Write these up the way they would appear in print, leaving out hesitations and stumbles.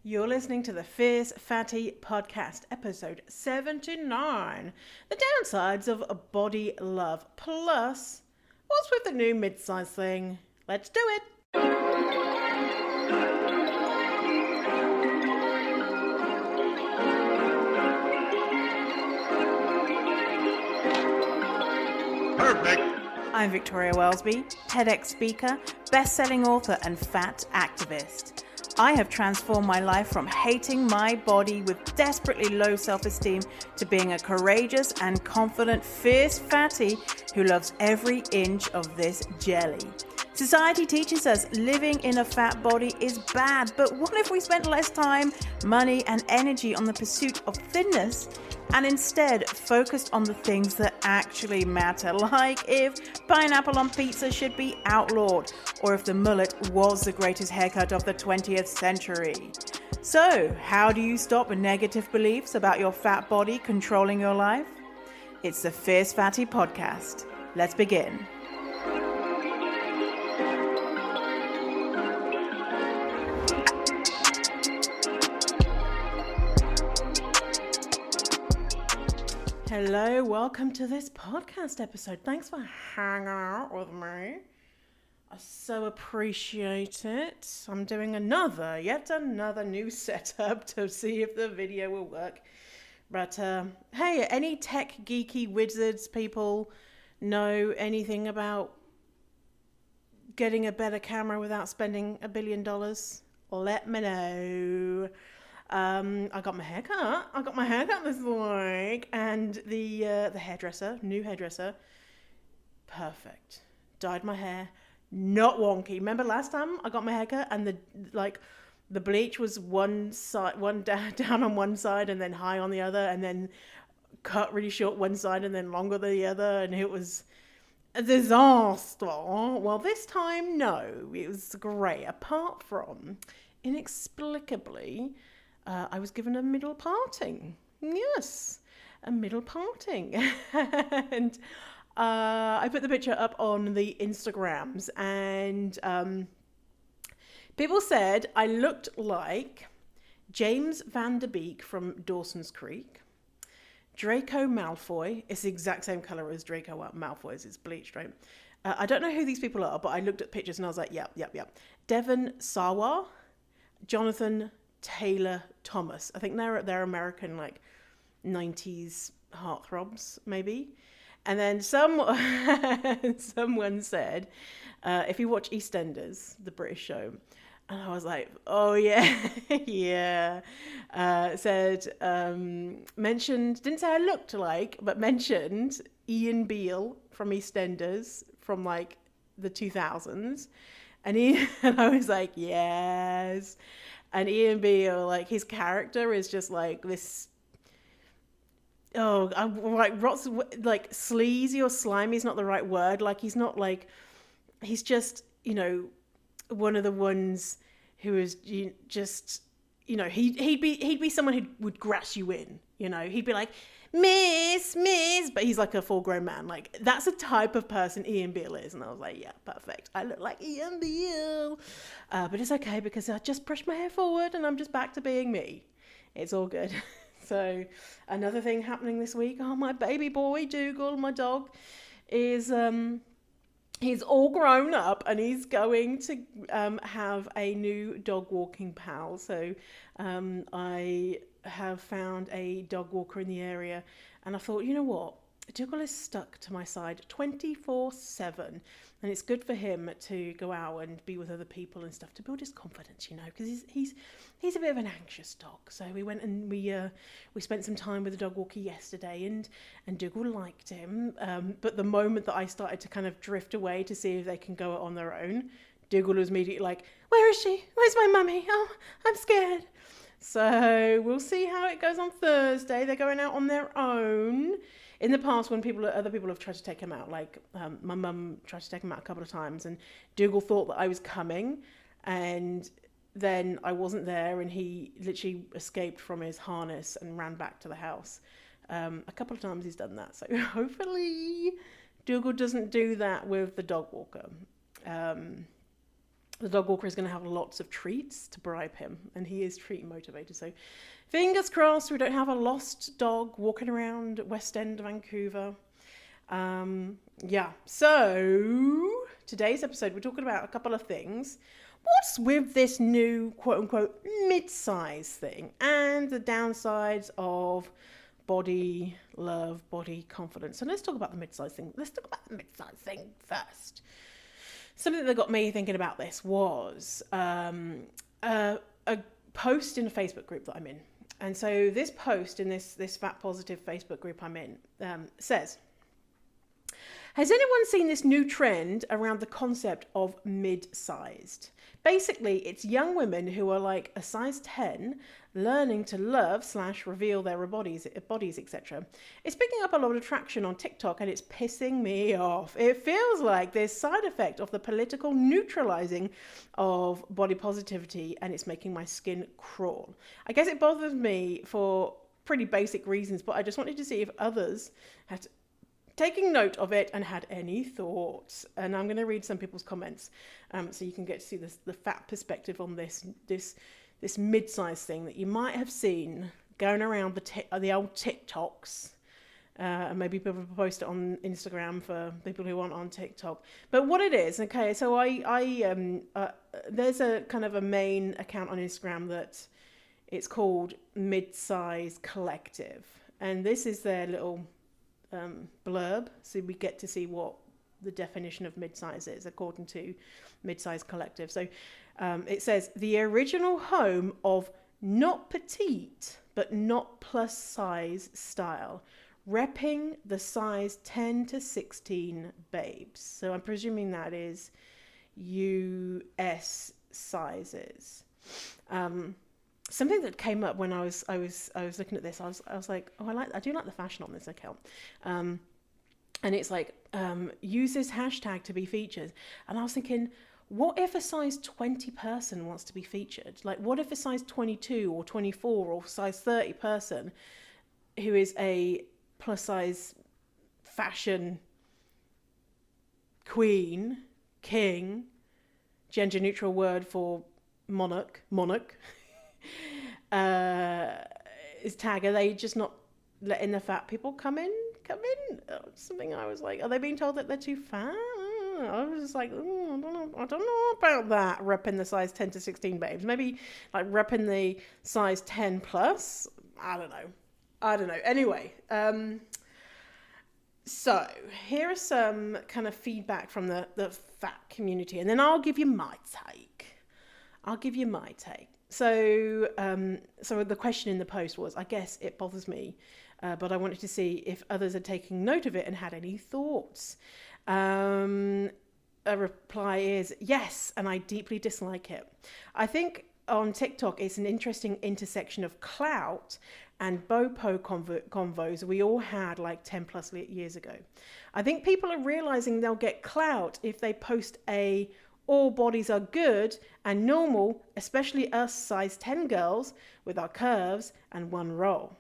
You're listening to the Fierce Fatty Podcast, episode 79. The downsides of body love. Plus, what's with the new mid-size thing? Let's do it. Perfect. I'm Victoria Wellesby, TEDx speaker, best-selling author, and fat activist. I have transformed my life from hating my body with desperately low self-esteem to being a courageous and confident, fierce fatty who loves every inch of this jelly. Society teaches us living in a fat body is bad, but what if we spent less time, money, and energy on the pursuit of thinness and instead focused on the things that actually matter, like if pineapple on pizza should be outlawed, or if the mullet was the greatest haircut of the 20th century. So, how do you stop negative beliefs about your fat body controlling your life? It's the Fierce Fatty Podcast. Let's begin. Hello, welcome to this podcast episode. Thanks for hanging out with me. I so appreciate it. I'm doing yet another new setup to see if the video will work. But hey, any tech geeky wizards people know anything about getting a better camera without spending $1 billion? Let me know. I got my hair cut this week, and the new hairdresser, perfect. Dyed my hair, not wonky. Remember last time I got my hair cut and the bleach was one down on one side and then high on the other, and then cut really short one side and then longer the other, and it was a disaster. Well, this time, no, it was great. Apart from, inexplicably, I was given a middle parting. Yes, a middle parting. And I put the picture up on the Instagrams, and people said I looked like James Van Der Beek from Dawson's Creek, Draco Malfoy. It's the exact same color as Draco Malfoy's. It's bleached, right? I don't know who these people are, but I looked at pictures and I was like, yep. Devon Sawa, Jonathan Taylor Thomas. I think they're American, like 90s heartthrobs, maybe. And then someone said, if you watch EastEnders, the British show, and I was like, oh yeah, yeah. Mentioned, didn't say I looked like, but mentioned Ian Beale from EastEnders from like the 2000s, and I was like, yes. And Ian Beale, like, his character is just like this, like sleazy or slimy is not the right word. Like, he's not like, he's just, one of the ones who is just, he'd be someone who would grass you in, he'd be like, miss, but he's like a full-grown man. Like, that's the type of person Ian Beale is. And I was like, yeah, perfect. I look like Ian Beale. But it's okay because I just brushed my hair forward and I'm just back to being me. It's all good. So another thing happening this week, my baby boy, Dougal, my dog, is... he's all grown up and he's going to have a new dog walking pal. So I have found a dog walker in the area, and I thought, you know what? Dougal is stuck to my side 24/7, and it's good for him to go out and be with other people and stuff to build his confidence, because he's a bit of an anxious dog. So we went and we spent some time with the dog walker yesterday, and Dougal liked him. But the moment that I started to kind of drift away to see if they can go on their own, Dougal was immediately like, "Where is she? Where's my mummy? Oh, I'm scared." So we'll see how it goes on Thursday. They're going out on their own. In the past, when other people have tried to take him out, like my mum tried to take him out a couple of times, and Dougal thought that I was coming, and then I wasn't there, and he literally escaped from his harness and ran back to the house. A couple of times he's done that, so hopefully Dougal doesn't do that with the dog walker. the dog walker is going to have lots of treats to bribe him, and he is treat motivated. So fingers crossed we don't have a lost dog walking around West End, Vancouver. So today's episode, we're talking about a couple of things. What's with this new quote-unquote mid-size thing and the downsides of body love, body confidence? So let's talk about the mid-size thing. Let's talk about the mid-size thing first. Something that got me thinking about this was a post in a Facebook group that I'm in. And so this post in this fat positive Facebook group I'm in says, has anyone seen this new trend around the concept of mid-sized? Basically, it's young women who are like a size 10 learning to love / reveal their bodies, etc. It's picking up a lot of traction on TikTok and it's pissing me off. It feels like there's side effect of the political neutralizing of body positivity and it's making my skin crawl. I guess it bothers me for pretty basic reasons, but I just wanted to see if others had taking note of it and had any thoughts. And I'm going to read some people's comments so you can get to see the fat perspective on this mid-size thing that you might have seen going around the old TikToks. And maybe people post it on Instagram for people who aren't on TikTok. But what it is, okay, so there's a kind of a main account on Instagram that it's called Midsize Collective. And this is their little blurb, so we get to see what the definition of mid-size is according to Midsize Collective. So it says the original home of not petite but not plus size style, repping the size 10 to 16 babes. So I'm presuming that is US sizes. Something that came up when I was looking at this, I was like, oh, I do like the fashion on this account, and it's like use this hashtag to be featured, and I was thinking, what if a size 20 person wants to be featured? Like, what if a size 22 or 24 or size 30 person who is a plus size fashion queen, king, gender neutral word for monarch. Is tag, are they just not letting the fat people come in? Something I was like, are they being told that they're too fat? I was just like, I don't know about that, repping the size 10 to 16 babes. Maybe like repping the size 10 plus. I don't know. Anyway, so here are some kind of feedback from the fat community, and then I'll give you my take. So the question in the post was, I guess it bothers me, but I wanted to see if others are taking note of it and had any thoughts. A reply is, yes, and I deeply dislike it. I think on TikTok it's an interesting intersection of clout and BOPO convos we all had like 10 plus years ago. I think people are realizing they'll get clout if they post all bodies are good and normal, especially us size 10 girls with our curves and one roll.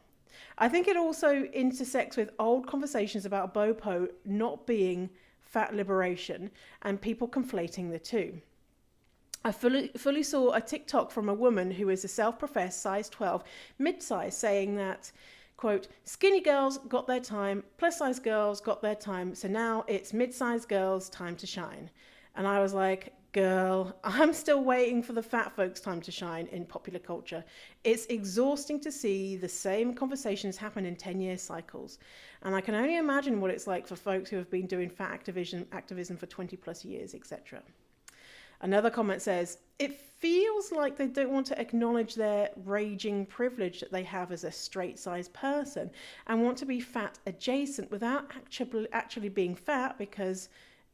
I think it also intersects with old conversations about BOPO not being fat liberation and people conflating the two. I fully saw a TikTok from a woman who is a self-professed size 12 mid-size saying that, quote, skinny girls got their time, plus size girls got their time, so now it's mid-size girls' time to shine. And I was like, girl, I'm still waiting for the fat folks' time to shine in popular culture. It's exhausting to see the same conversations happen in 10-year cycles. And I can only imagine what it's like for folks who have been doing fat activism for 20 plus years, etc. Another comment says, it feels like they don't want to acknowledge their raging privilege that they have as a straight size person and want to be fat adjacent without actually being fat because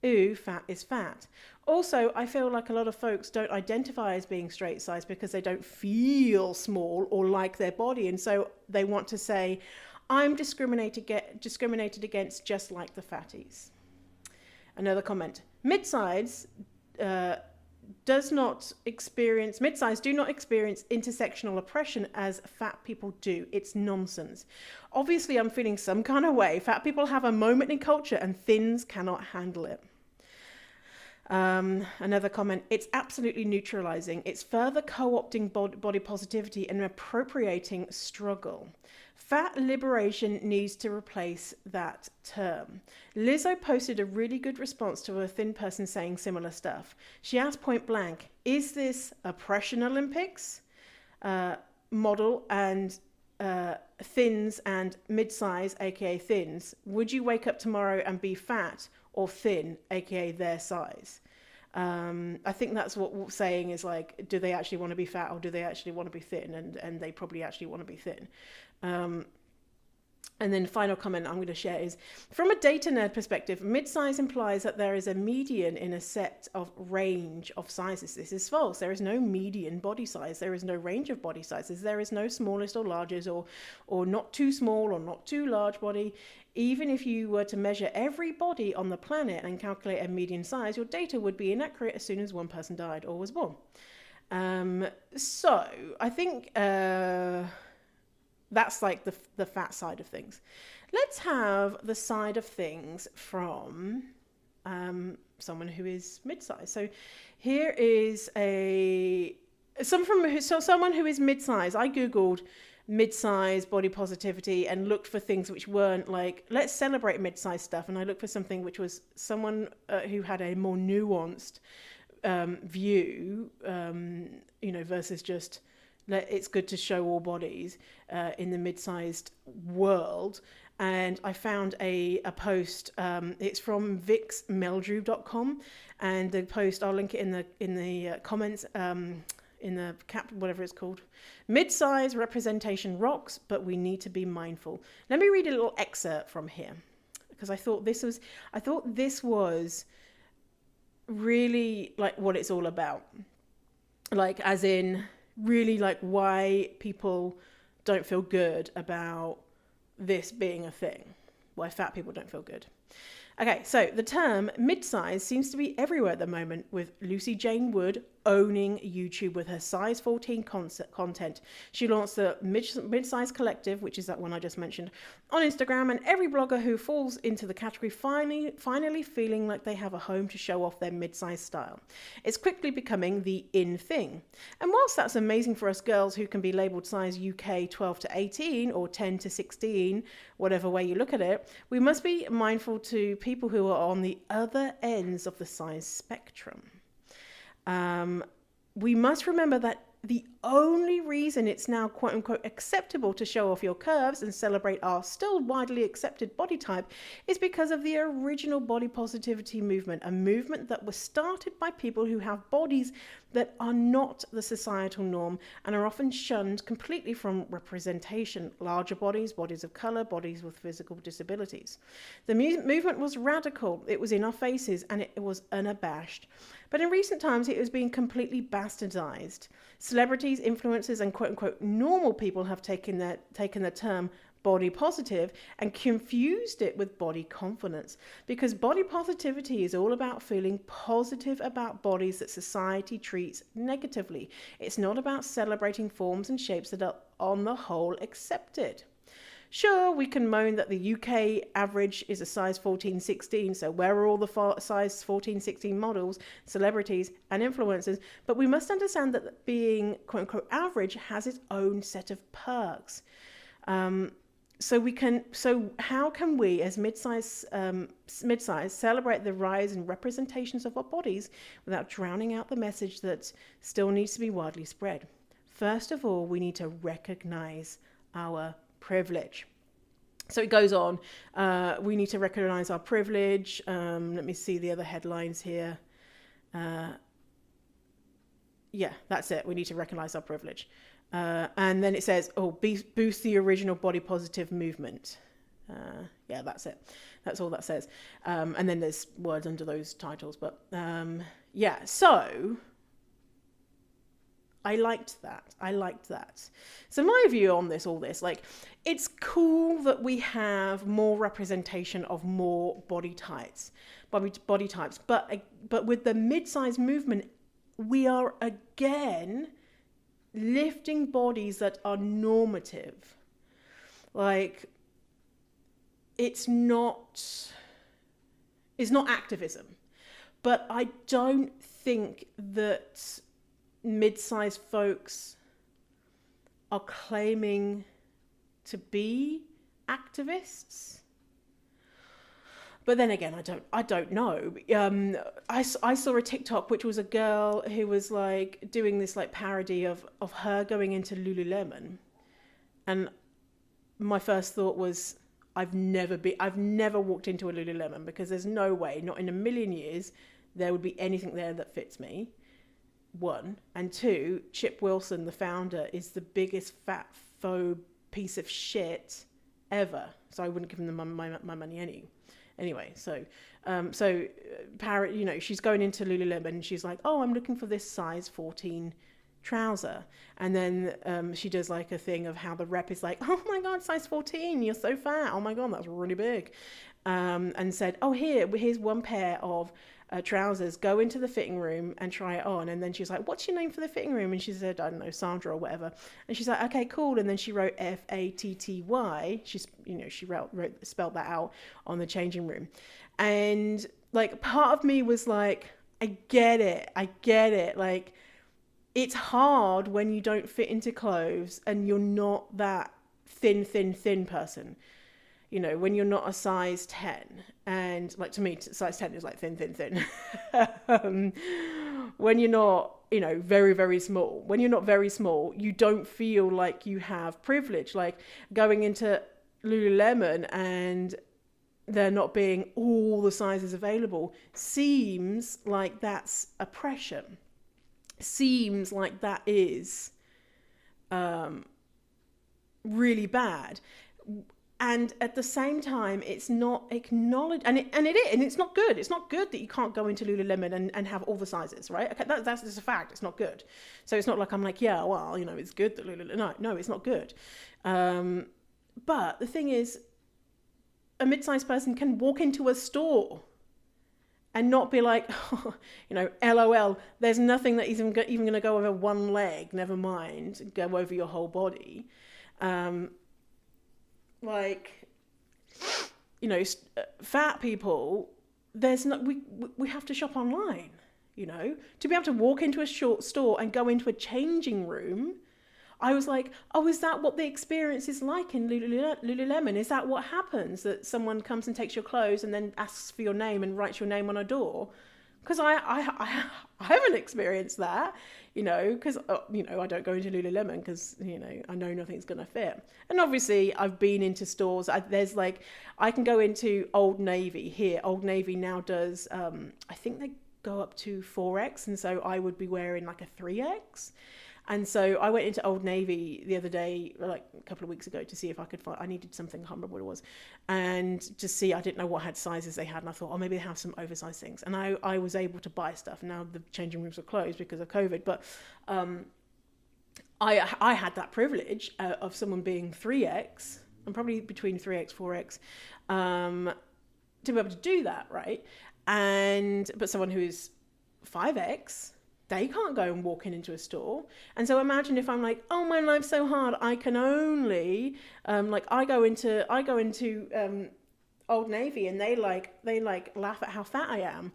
ooh, fat is fat. Also, I feel like a lot of folks don't identify as being straight size because they don't feel small or like their body. And so they want to say, I'm discriminated against just like the fatties. Another comment, midsize do not experience intersectional oppression as fat people do. It's nonsense. Obviously, I'm feeling some kind of way. Fat people have a moment in culture and thins cannot handle it. Another comment, it's absolutely neutralizing. It's further co-opting body positivity and appropriating struggle. Fat liberation needs to replace that term. Lizzo posted a really good response to a thin person saying similar stuff. She asked point blank, is this oppression Olympics model and thins and mid-size, aka thins? Would you wake up tomorrow and be fat or thin, aka their size? I think that's what we're saying is like, do they actually want to be fat or do they actually want to be thin? And they probably actually want to be thin. And then final comment I'm going to share is, from a data nerd perspective, mid-size implies that there is a median in a set of range of sizes. This is false. There is no median body size. There is no range of body sizes. There is no smallest or largest or not too small or not too large body. Even if you were to measure every body on the planet and calculate a median size, your data would be inaccurate as soon as one person died or was born. So I think that's like the fat side of things. Let's have the side of things from someone who is mid-size. So here is someone who is mid-size. I googled mid-size body positivity and looked for things which weren't like, let's celebrate mid-size stuff. And I looked for something which was someone who had a more nuanced view, versus just, it's good to show all bodies in the mid-sized world. And I found a post, it's from vixmeldrew.com, and the post, I'll link it in the comments, in the whatever it's called. Midsize representation rocks, but we need to be mindful. Let me read a little excerpt from here, because I thought this was really like what it's all about. Like, as in, really like why people don't feel good about this being a thing, why fat people don't feel good. Okay, so the term mid-size seems to be everywhere at the moment, with Lucy Jane Wood owning YouTube with her size 14 content. She launched the Midsize Collective, which is that one I just mentioned, on Instagram, and every blogger who falls into the category finally feeling like they have a home to show off their mid-size style. It's quickly becoming the in thing. And whilst that's amazing for us girls who can be labelled size UK 12 to 18 or 10 to 16, whatever way you look at it, we must be mindful to people who are on the other ends of the size spectrum. We must remember that the only reason it's now quote unquote acceptable to show off your curves and celebrate our still widely accepted body type is because of the original body positivity movement, a movement that was started by people who have bodies that are not the societal norm and are often shunned completely from representation. Larger bodies, bodies of color, bodies with physical disabilities. The movement was radical, it was in our faces, and it was unabashed. But in recent times, it was being completely bastardized. Celebrities, influencers, and quote-unquote normal people have taken the term body positive and confused it with body confidence, because body positivity is all about feeling positive about bodies that society treats negatively. It's not about celebrating forms and shapes that are on the whole accepted. Sure, we can moan that the UK average is a size 14-16, so where are all the size 14-16 models, celebrities, and influencers? But we must understand that being quote-unquote average has its own set of perks. So how can we, as mid-size, celebrate the rise in representations of our bodies without drowning out the message that still needs to be widely spread? First of all, we need to recognize our privilege. So it goes on. We need to recognize our privilege. Let me see the other headlines here. Yeah, that's it. We need to recognize our privilege. And then it says, boost the original body positive movement. Yeah, that's it. That's all that says. And then there's words under those titles. But yeah, so I liked that. So my view on all this, like, it's cool that we have more representation of more body types. But with the mid-size movement, we are again lifting bodies that are normative. Like, it's not activism, But I don't think that mid-sized folks are claiming to be activists. But then again, I don't know. I saw a TikTok which was a girl who was like doing this like parody of her going into Lululemon, and my first thought was, I've never walked into a Lululemon, because there's no way, not in a million years, there would be anything there that fits me. One, and two, Chip Wilson, the founder, is the biggest fat faux piece of shit ever. So I wouldn't give him my money anyway. So she's going into Lululemon and she's like, oh, I'm looking for this size 14 trouser. And then she does like a thing of how the rep is like, oh my God, size 14, you're so fat. Oh my God, that's really big. And said, oh, here's one pair of trousers, go into the fitting room and try it on. And then she's like, what's your name for the fitting room? And she said, I don't know, Sandra or whatever. And she's like, okay, cool. And then she wrote Fatty. She spelled that out on the changing room. And like, part of me was like, I get it. Like, it's hard when you don't fit into clothes and you're not that thin person. You know, when you're not a size 10, and like, to me, size 10 is like thin. When you're not, very, very small, when you're not very small, you don't feel like you have privilege. Like, going into Lululemon and there not being all the sizes available seems like that's oppression. Seems like that is really bad. And at the same time, it's not acknowledged, and it's not good. It's not good that you can't go into Lululemon and have all the sizes, right? Okay, that's just a fact. It's not good. So it's not like I'm like, yeah, well, it's good that Lululemon. No, it's not good. But the thing is, a mid-sized person can walk into a store and not be like, LOL, there's nothing that is even going to go over one leg, never mind, go over your whole body. Fat people, we have to shop online, to be able to walk into a short store and go into a changing room. I was like, oh, is that what the experience is like in Lululemon? Is that what happens, that someone comes and takes your clothes and then asks for your name and writes your name on a door? Because I haven't experienced that, because, I don't go into Lululemon because, I know nothing's going to fit. And obviously I've been into stores. I can go into Old Navy here. Old Navy now does, I think they go up to 4X. And so I would be wearing like a 3X. And so I went into Old Navy the other day, like a couple of weeks ago, to see if I could find, I needed something, I can't remember what it was. And to see, I didn't know what sizes they had. And I thought, maybe they have some oversized things. And I was able to buy stuff. Now the changing rooms are closed because of COVID. But I had that privilege of someone being 3X, and probably between 3X, 4X, to be able to do that, right? But someone who's 5X, they can't go and walk into a store. And so imagine if I'm like, oh, my life's so hard, I can only I go into Old Navy and they laugh at how fat I am.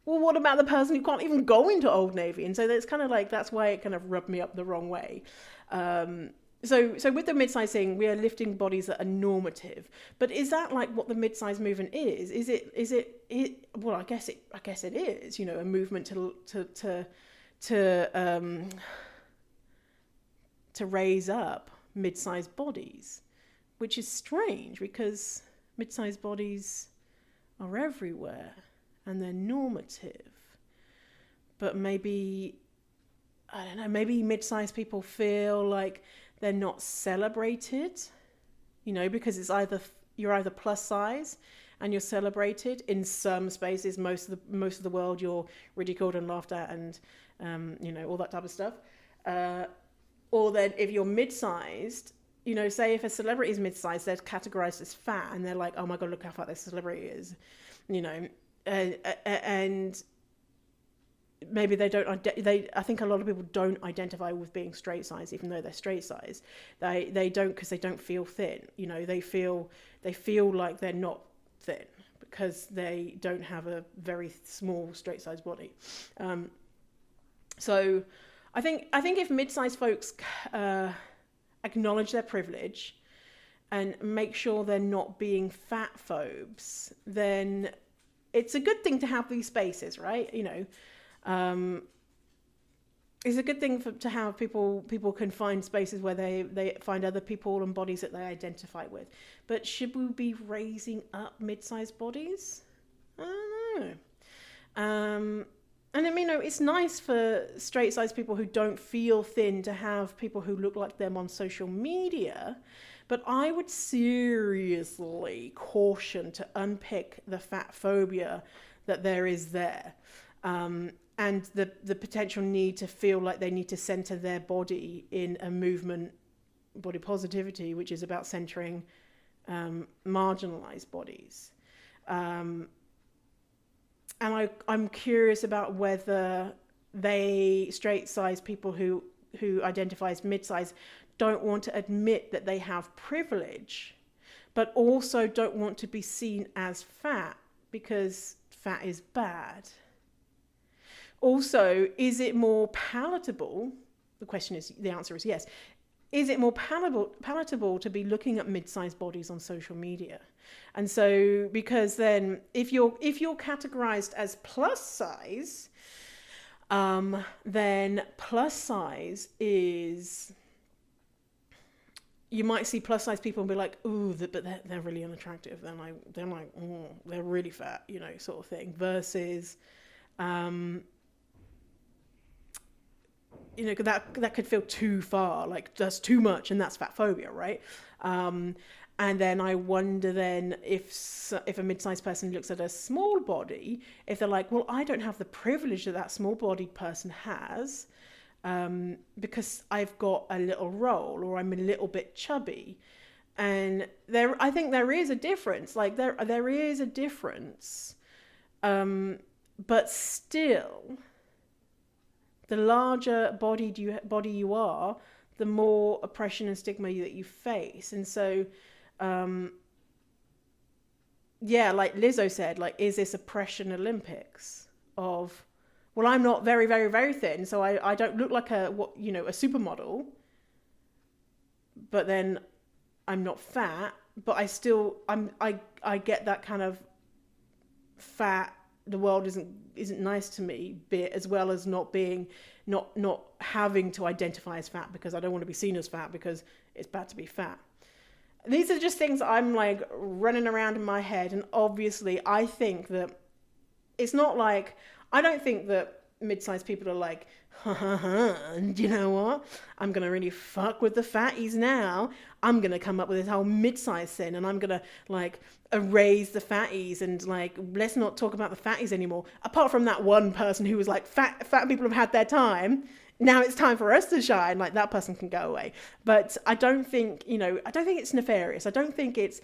Well, what about the person who can't even go into Old Navy? And so that's kind of like, that's why it kind of rubbed me up the wrong way. So with the mid-size thing, we are lifting bodies that are normative. But is that like what the mid-size movement is? Is it? Well, I guess it is. A movement to raise up mid-sized bodies, which is strange because mid-sized bodies are everywhere and they're normative. But maybe, I don't know, maybe mid-sized people feel like they're not celebrated, because it's you're either plus size and you're celebrated in some spaces. Most of the world you're ridiculed and laughed at, and all that type of stuff. Or then if you're mid-sized, say if a celebrity is mid-sized, they're categorized as fat, and they're like, oh my God, look how fat this celebrity is, and maybe they don't. I think a lot of people don't identify with being straight size, even though they're straight size. They don't, because they don't feel thin. They feel like they're not thin, because they don't have a very small straight size body. So I think if mid-sized folks acknowledge their privilege and make sure they're not being fat phobes, then it's a good thing to have these spaces, right? It's a good thing to have people can find spaces where they find other people and bodies that they identify with. But should we be raising up mid-sized bodies? I don't know. And I mean, it's nice for straight-sized people who don't feel thin to have people who look like them on social media. But I would seriously caution to unpick the fat phobia that there is there. And the potential need to feel like they need to center their body in a movement, body positivity, which is about centering marginalized bodies. And I'm curious about whether straight-sized people who identify as mid-size don't want to admit that they have privilege, but also don't want to be seen as fat because fat is bad. Also, is it more palatable? The answer is yes. Is it more palatable to be looking at mid-sized bodies on social media? And so, because then if you're categorized as plus size, then plus size is, you might see plus size people and be like, ooh, but they're really unattractive. They're like, oh, they're really fat, sort of thing. Versus, that could feel too far, like that's too much, and that's fat phobia, right? And then I wonder then if a mid-sized person looks at a small body, if they're like, well, I don't have the privilege that small-bodied person has, because I've got a little roll or I'm a little bit chubby. And I think there is a difference. Like there is a difference, but still, the larger body you are, the more oppression and stigma that you face. And so, like Lizzo said, like, is this oppression Olympics of, well, I'm not very, very, very thin, so I don't look like a supermodel, but then I'm not fat, but I get that kind of fat, the world isn't nice to me bit, as well as not having to identify as fat because I don't want to be seen as fat because it's bad to be fat. These are just things I'm like running around in my head, and obviously I think that it's not like, I don't think that mid-sized people are like, and you know what? I'm going to really fuck with the fatties now. I'm going to come up with this whole mid-size thing, and I'm going to like erase the fatties, and like, let's not talk about the fatties anymore. Apart from that one person who was like, fat people have had their time. Now it's time for us to shine. Like, that person can go away. But I don't think it's nefarious. I don't think it's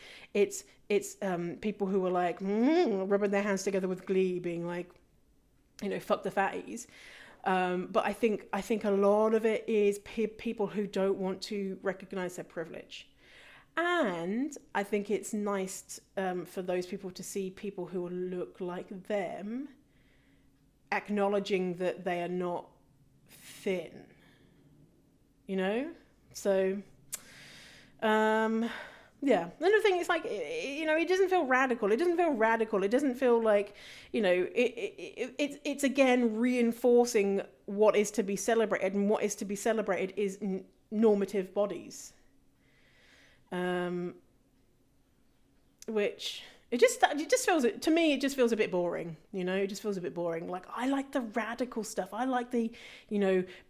people who are like rubbing their hands together with glee, being like, fuck the fatties. But I think a lot of it is people who don't want to recognize their privilege. And I think it's nice for those people to see people who look like them acknowledging that they are not thin. So yeah. Another thing is like, it doesn't feel radical. It doesn't feel like, it's again reinforcing what is to be celebrated, and what is to be celebrated is normative bodies. Which it just feels, to me, it just feels a bit boring. It just feels a bit boring. Like, I like the radical stuff. I like the,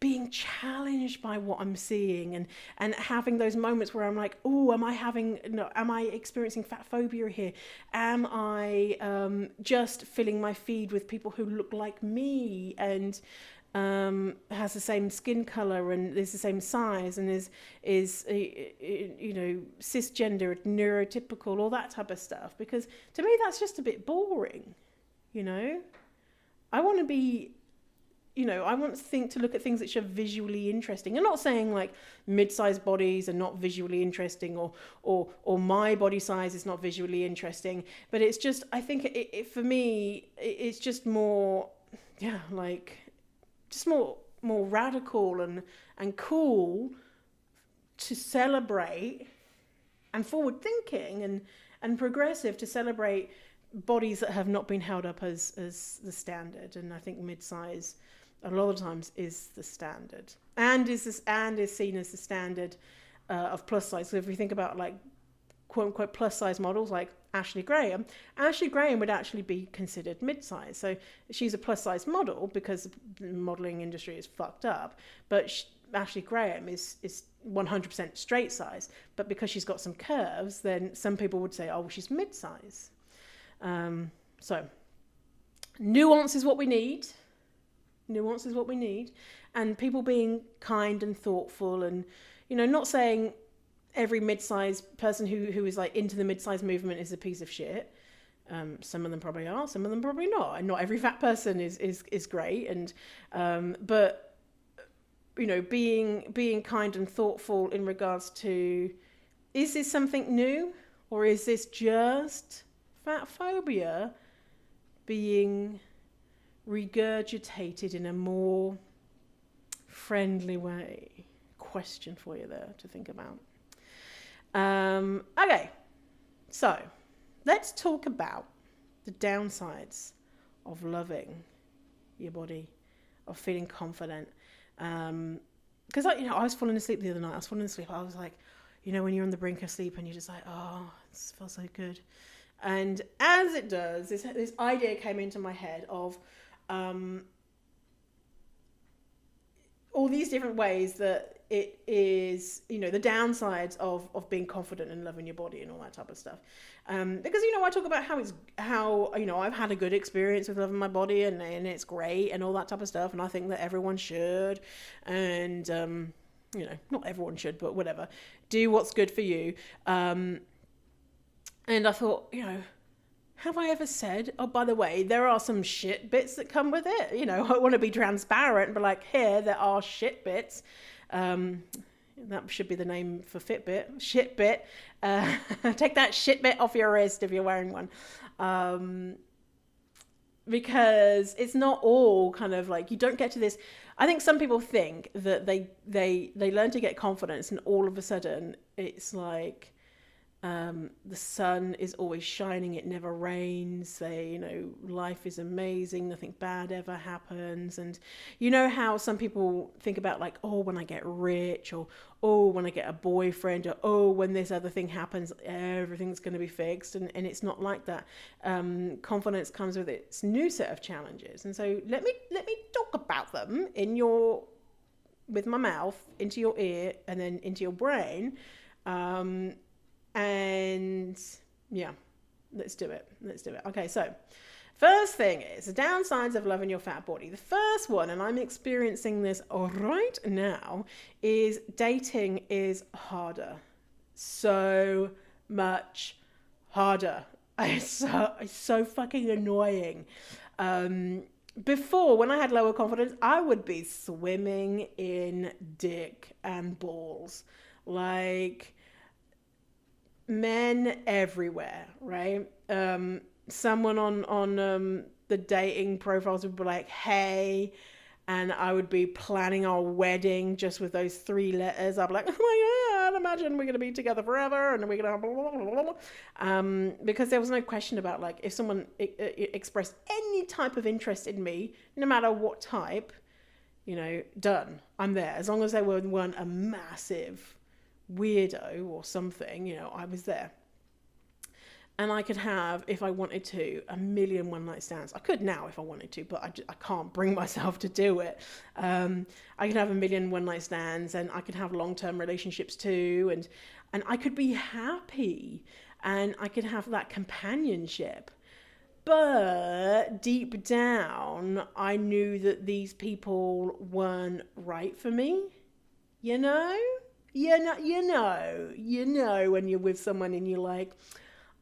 being challenged by what I'm seeing, and having those moments where I'm like, oh, am I experiencing fat phobia here? Am I just filling my feed with people who look like me and has the same skin color and is the same size and is cisgender, neurotypical, all that type of stuff? Because to me, that's just a bit boring. I want to be, I want to look at things which are visually interesting. I'm not saying like mid-sized bodies are not visually interesting, or my body size is not visually interesting, but it's just, I think for me, it's just more, just more radical and cool to celebrate, and forward thinking and progressive to celebrate bodies that have not been held up as the standard. And I think mid-size a lot of times is the standard, and is seen as the standard of plus size. So if we think about like quote unquote plus size models like Ashley Graham would actually be considered mid-size. So she's a plus size model because the modeling industry is fucked up, but Ashley Graham is 100% straight size, but because she's got some curves, then some people would say, oh, well, she's mid-size. So nuance is what we need. Nuance is what we need. And people being kind and thoughtful, and, not saying every mid-size person who is like into the mid-size movement is a piece of shit. Some of them probably are, some of them probably not. And not every fat person is great. And, but, being kind and thoughtful in regards to, is this something new, or is this just fat phobia being regurgitated in a more friendly way? Question for you there to think about. Okay, so let's talk about the downsides of loving your body, of feeling confident. Because I was falling asleep the other night. I was like, when you're on the brink of sleep and you're just like, oh, this feels so good. And as it does, this idea came into my head of all these different ways that it is, the downsides of being confident and loving your body and all that type of stuff. Because, I talk about how I've had a good experience with loving my body and it's great and all that type of stuff. And I think that everyone should. And, not everyone should, but whatever. Do what's good for you. And I thought, have I ever said, oh, by the way, there are some shit bits that come with it? I want to be transparent, but like here, there are shit bits. That should be the name for Fitbit. Shit bit. Take that shit bit off your wrist if you're wearing one. Because it's not all kind of like, you don't get to this. I think some people think that they learn to get confidence and all of a sudden it's like, the sun is always shining, it never rains, life is amazing, nothing bad ever happens. And how some people think about like, oh, when I get rich, or oh, when I get a boyfriend, or oh, when this other thing happens, everything's going to be fixed. And it's not like that. Confidence comes with its new set of challenges. And so let me talk about them with my mouth into your ear and then into your brain. And yeah, let's do it. Okay, so first thing is the downsides of loving your fat body. The first one, and I'm experiencing this right now, is dating is harder. So much harder. It's so fucking annoying. Before, when I had lower confidence, I would be swimming in dick and balls. Like, men everywhere, right? Someone on the dating profiles would be like, hey, and I would be planning our wedding just with those 3 letters. I'd be like, oh my God, imagine we're going to be together forever and we're going to have blah, blah, blah, blah. Because there was no question about like, if someone expressed any type of interest in me, no matter what type, done. I'm there. As long as they weren't a massive weirdo or something, I was there. And I could have, if I wanted to, 1,000,000 one-night stands. I could now if I wanted to, but I can't bring myself to do it. I could have 1,000,000 one-night stands, and I could have long-term relationships too, and I could be happy, and I could have that companionship. But deep down, I knew that these people weren't right for me. You know when you're with someone and you're like,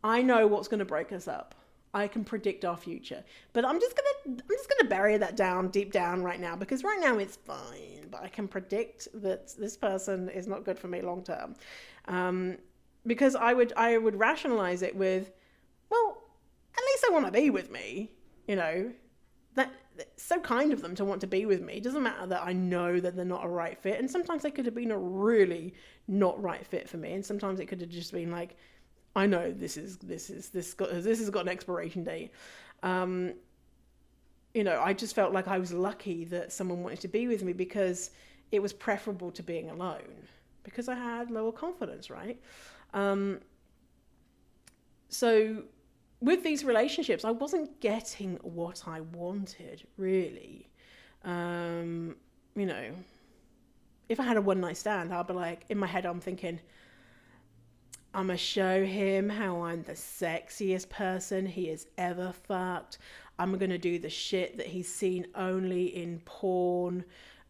I know what's going to break us up. I can predict our future. But I'm just gonna bury that down deep down right now, because right now it's fine. But I can predict that this person is not good for me long term. Because I would rationalize it with, well, at least they want to be with me, That it's so kind of them to want to be with me. It doesn't matter that I know that they're not a right fit, and sometimes they could have been a really not right fit for me, and sometimes it could have just been like, I know this has got an expiration date. I just felt like I was lucky that someone wanted to be with me, because it was preferable to being alone, because I had lower confidence, right? So with these relationships, I wasn't getting what I wanted, really. If I had a one night stand, I'd be like, in my head, I'm thinking, I'm going to show him how I'm the sexiest person he has ever fucked. I'm going to do the shit that he's seen only in porn.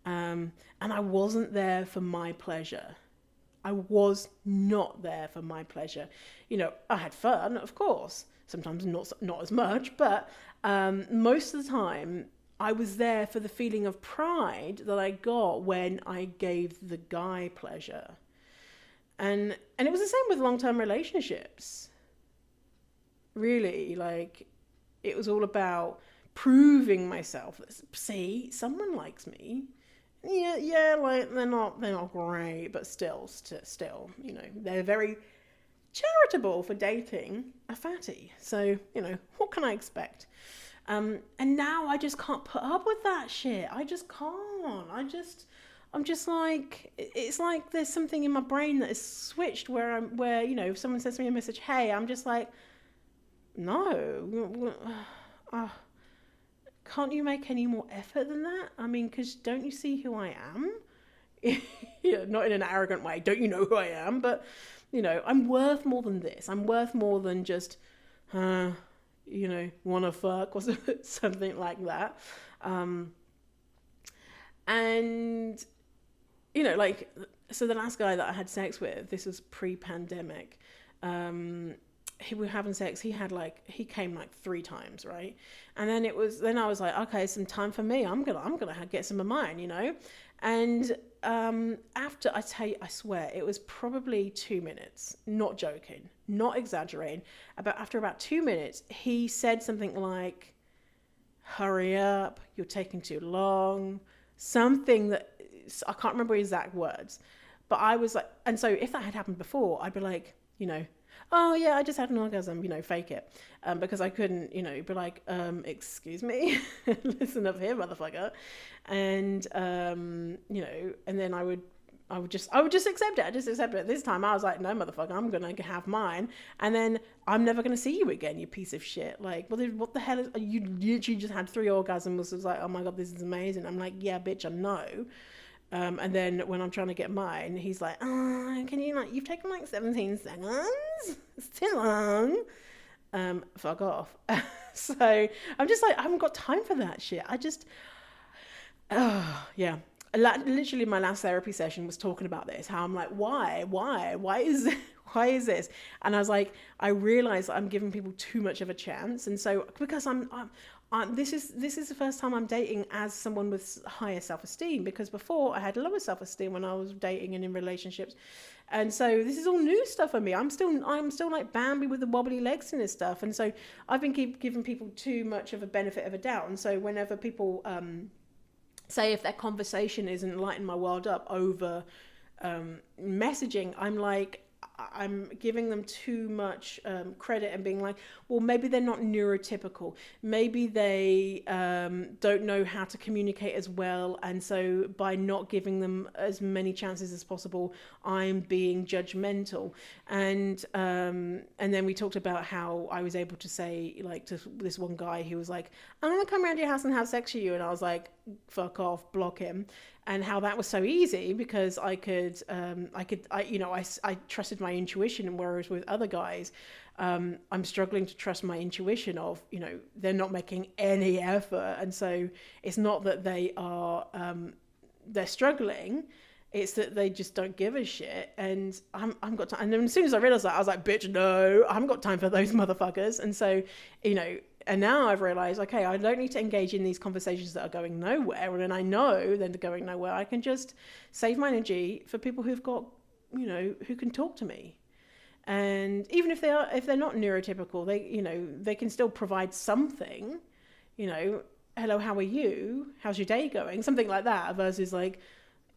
And I wasn't there for my pleasure. I was not there for my pleasure. I had fun, of course. Sometimes not as much, but most of the time I was there for the feeling of pride that I got when I gave the guy pleasure. And it was the same with long-term relationships. Really, like, it was all about proving myself. See, someone likes me. Yeah, like they're not great, but still, they're very charitable for dating a fatty. So, what can I expect? And now I just can't put up with that shit. I just can't. I'm just like, it's like there's something in my brain that is switched where if someone sends me a message, hey, I'm just like, no, can't you make any more effort than that? I mean, because don't you see who I am? Not in an arrogant way. Don't you know who I am? But, I'm worth more than this. I'm worth more than just, wanna fuck or something like that. And, so the last guy that I had sex with, this was pre-pandemic. We were having sex. He came like 3 times, right? And then I was like, okay, some time for me. I'm gonna get some of mine, And after, I tell you, I swear, it was probably 2 minutes. Not joking, not exaggerating. After about 2 minutes, he said something like, "Hurry up! You're taking too long." Something that I can't remember exact words, but I was like, and so if that had happened before, I'd be like, oh yeah, I just had an orgasm, fake it, because I couldn't, be like, excuse me, listen up here, motherfucker, and and then I would just accept it. I just accept it. This time I was like, no, motherfucker, I'm gonna have mine, and then I'm never gonna see you again, you piece of shit. Like, well, what the hell you literally just had 3 orgasms? It was like, oh my god, this is amazing. I'm like, yeah, bitch, I know. And then when I'm trying to get mine, he's like, oh, can you, you've taken 17 seconds? It's too long. Fuck off. So I'm just like, I haven't got time for that shit. Yeah. Literally my last therapy session was talking about this, how I'm like, why is this? And I was like, I realize I'm giving people too much of a chance. And so, because this is the first time I'm dating as someone with higher self-esteem, because before I had lower self-esteem when I was dating and in relationships. And so this is all new stuff for me. I'm still like Bambi with the wobbly legs and this stuff. And so I've been giving people too much of a benefit of a doubt. And so whenever people, say if their conversation isn't lighting my world up over messaging, I'm giving them too much credit and being like, well, maybe they're not neurotypical. Maybe they don't know how to communicate as well. And so by not giving them as many chances as possible, I'm being judgmental. And then we talked about how I was able to say, like, to this one guy who was like, I'm going to come around your house and have sex with you. And I was like, fuck off, block him. And how that was so easy because I trusted my intuition, and whereas with other guys, I'm struggling to trust my intuition of, they're not making any effort. And so it's not that they are, they're struggling. It's that they just don't give a shit, and I'm got time. And then as soon as I realized that, I was like, bitch, no, I haven't got time for those motherfuckers. And so, and now I've realized, okay, I don't need to engage in these conversations that are going nowhere. And then I know they're going nowhere. I can just save my energy for people who've got, who can talk to me. And even if they're not neurotypical, they can still provide something, hello, how are you? How's your day going? Something like that versus like,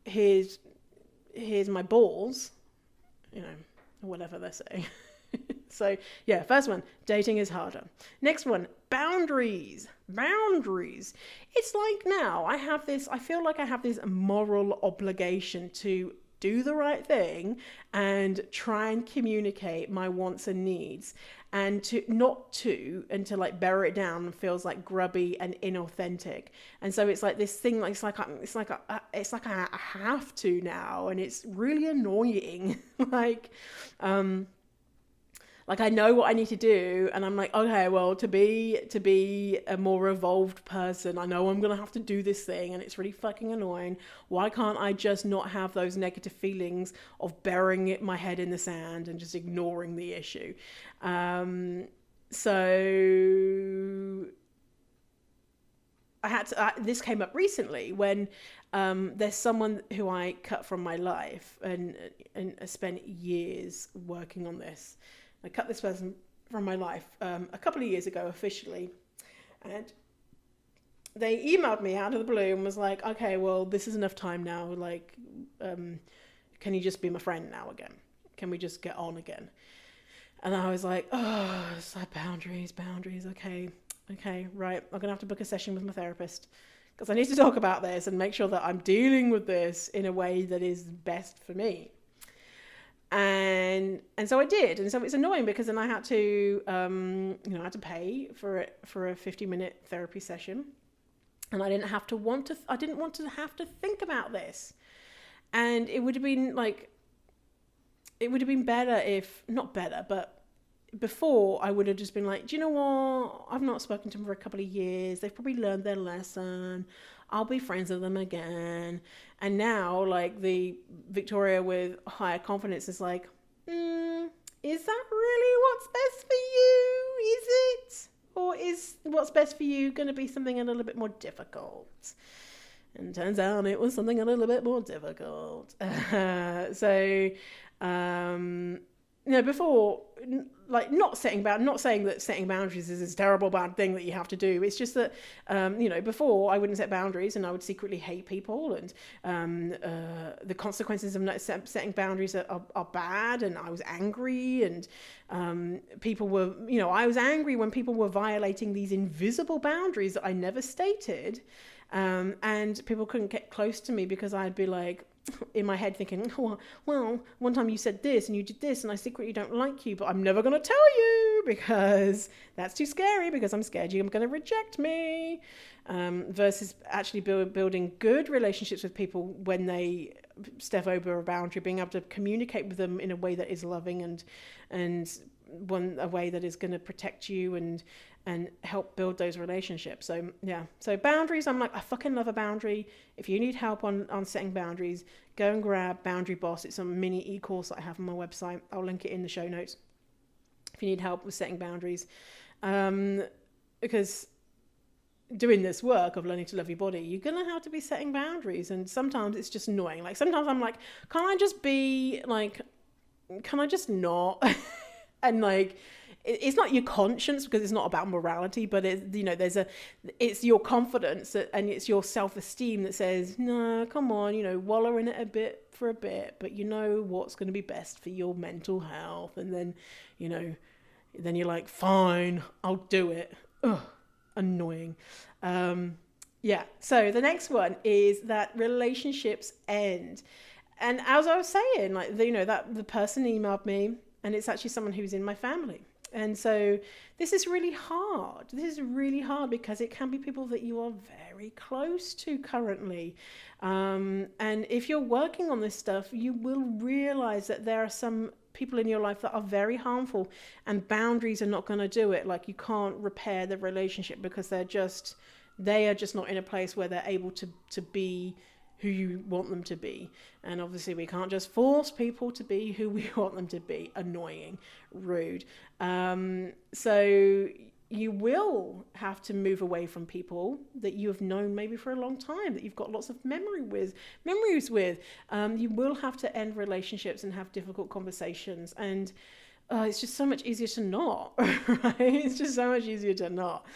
here's my balls, or whatever they're saying. So yeah, first one, dating is harder. Next one, boundaries. It's like now I feel like I have this moral obligation to do the right thing and try and communicate my wants and needs, and to like bury it down feels like grubby and inauthentic. And so it's like this thing, like it's like I have to now, and it's really annoying. Like I know what I need to do, and I'm like, okay, well, to be a more evolved person, I know I'm gonna have to do this thing, and it's really fucking annoying. Why can't I just not have those negative feelings of burying my head in the sand and just ignoring the issue? So this came up recently when there's someone who I cut from my life, and I spent years working on this. I cut this person from my life a couple of years ago officially, and they emailed me out of the blue and was like, okay, well, this is enough time now, like can you just be my friend now again? Can we just get on again? And I was like, oh, it's like boundaries, okay, right, I'm gonna have to book a session with my therapist because I need to talk about this and make sure that I'm dealing with this in a way that is best for me. And so I did, and so it's annoying because then I had to, I had to pay for a 50-minute therapy session, and I didn't want to have to think about this, and it would have been better if not better, but before I would have just been like, do you know what? I've not spoken to them for a couple of years. They've probably learned their lesson. I'll be friends with them again. And now, like, the Victoria with higher confidence is like, is that really what's best for you? Is it? Or is what's best for you going to be something a little bit more difficult? And turns out it was something a little bit more difficult. Before, like, not saying that setting boundaries is this terrible bad thing that you have to do. It's just that, before I wouldn't set boundaries, and I would secretly hate people, and the consequences of not setting boundaries are bad, and I was angry, and people were, I was angry when people were violating these invisible boundaries that I never stated, and people couldn't get close to me because I'd be like, in my head thinking, oh, well, one time you said this and you did this and I secretly don't like you, but I'm never going to tell you because that's too scary, because I'm scared you're going to reject me, versus actually building good relationships with people when they step over a boundary, being able to communicate with them in a way that is loving and a way that is going to protect you and help build those relationships. So yeah, so boundaries, I'm like, I fucking love a boundary. If you need help on setting boundaries, go and grab Boundary Boss. It's a mini e-course that I have on my website. I'll link it in the show notes if you need help with setting boundaries, because doing this work of learning to love your body, you're gonna have to be setting boundaries, and sometimes it's just annoying. Like, sometimes I'm like, can I just not? And like, it's not your conscience, because it's not about morality, but it's your confidence and it's your self-esteem that says, no, come on, wallow in it for a bit, but you know what's going to be best for your mental health. And then, then you're like, fine, I'll do it. Ugh, annoying. Yeah. So the next one is that relationships end. And as I was saying, like, that the person emailed me, and it's actually someone who's in my family. And so this is really hard. Because it can be people that you are very close to currently. And if you're working on this stuff, you will realize that there are some people in your life that are very harmful, and boundaries are not going to do it. Like, you can't repair the relationship because they are just not in a place where they're able to be who you want them to be. And obviously we can't just force people to be who we want them to be. Annoying, rude. So you will have to move away from people that you have known maybe for a long time, that you've got lots of memories with. You will have to end relationships and have difficult conversations. And it's just so much easier to not, right? It's just so much easier to not.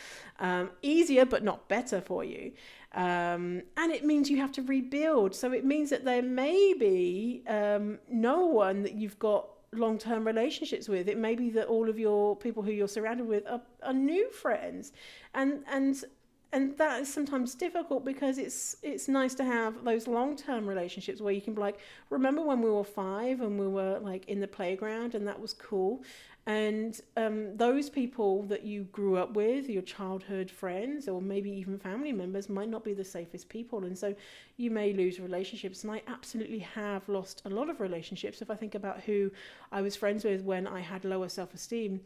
Easier, but not better for you. And it means you have to rebuild. So it means that there may be no one that you've got long-term relationships with. It may be that all of your people who you're surrounded with are new friends. And that is sometimes difficult, because it's nice to have those long-term relationships where you can be like, remember when we were 5 and we were like in the playground and that was cool. And those people that you grew up with, your childhood friends, or maybe even family members, might not be the safest people. And so you may lose relationships. And I absolutely have lost a lot of relationships. If I think about who I was friends with when I had lower self-esteem,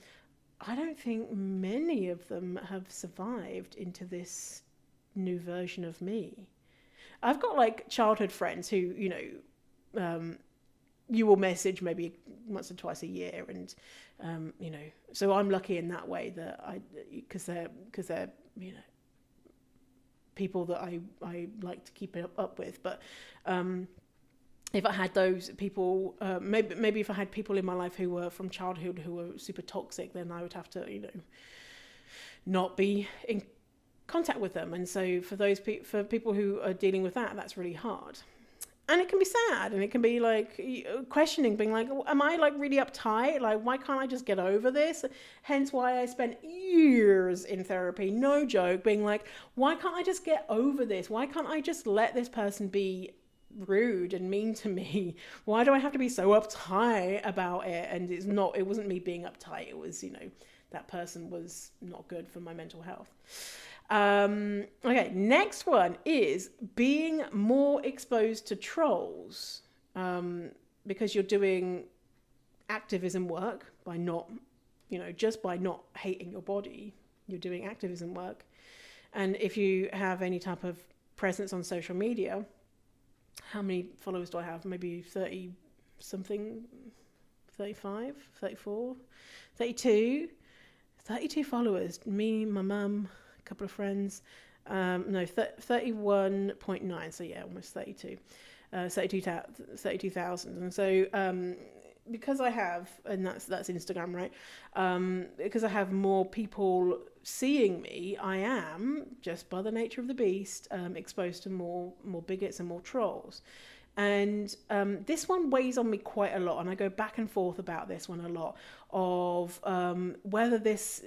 I don't think many of them have survived into this new version of me. I've got like childhood friends who, you will message maybe once or twice a year, and so I'm lucky in that way that because they're people that I like to keep up with. But if I had those people, maybe if I had people in my life who were from childhood who were super toxic, then I would have to not be in contact with them. And so for people who are dealing with that, that's really hard. And it can be sad, and it can be like questioning, being like, am I like really uptight? Like, why can't I just get over this? Hence why I spent years in therapy, no joke, being like, why can't I just get over this? Why can't I just let this person be rude and mean to me? Why do I have to be so uptight about it? And it wasn't me being uptight. It was, that person was not good for my mental health. Okay, next one is being more exposed to trolls, because you're doing activism work by not, just by not hating your body, you're doing activism work. And if you have any type of presence on social media, how many followers do I have? Maybe 30 something, 35, 34, 32 followers. Me, my mum, couple of friends, 31.9, so yeah, almost 32,000. And so because I have, and that's Instagram, right? Because I have more people seeing me, I am, just by the nature of the beast, exposed to more bigots and more trolls. And this one weighs on me quite a lot, and I go back and forth about this one a lot, of whether it's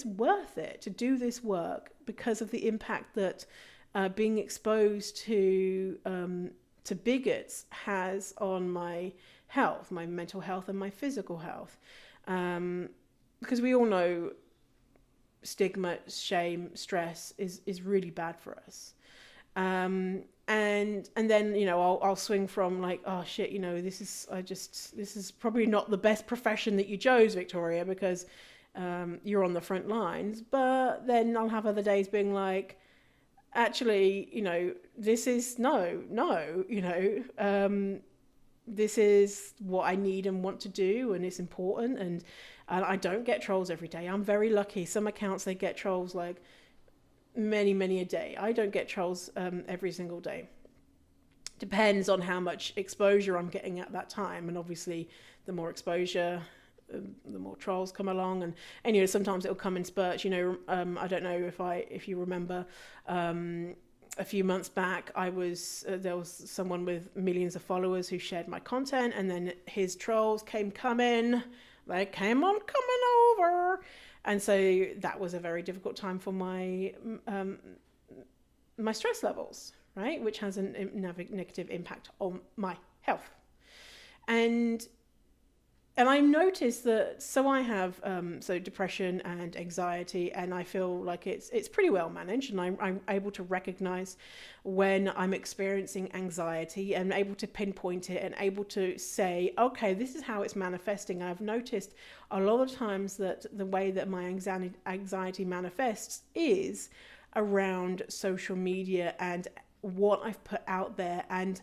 worth it to do this work because of the impact that being exposed to bigots has on my health, my mental health and my physical health. Because we all know stigma, shame, stress is really bad for us. And then, I'll swing from like, oh shit, this is probably not the best profession that you chose, Victoria, because you're on the front lines. But then I'll have other days being like, actually, this is this is what I need and want to do, and it's important. And I don't get trolls every day. I'm very lucky. Some accounts, they get trolls like many a day. I don't get trolls every single day. Depends on how much exposure I'm getting at that time. And obviously, the more exposure, the more trolls come along. And anyway, sometimes it'll come in spurts. I don't know if you remember, a few months back, there was someone with millions of followers who shared my content, and then his trolls came coming over. And so that was a very difficult time for my stress levels, right? Which has a negative impact on my health. And I noticed that, so I have depression and anxiety, and I feel like it's pretty well managed, and I'm able to recognize when I'm experiencing anxiety and able to pinpoint it and able to say, okay, this is how it's manifesting. I've noticed a lot of times that the way that my anxiety manifests is around social media and what I've put out there and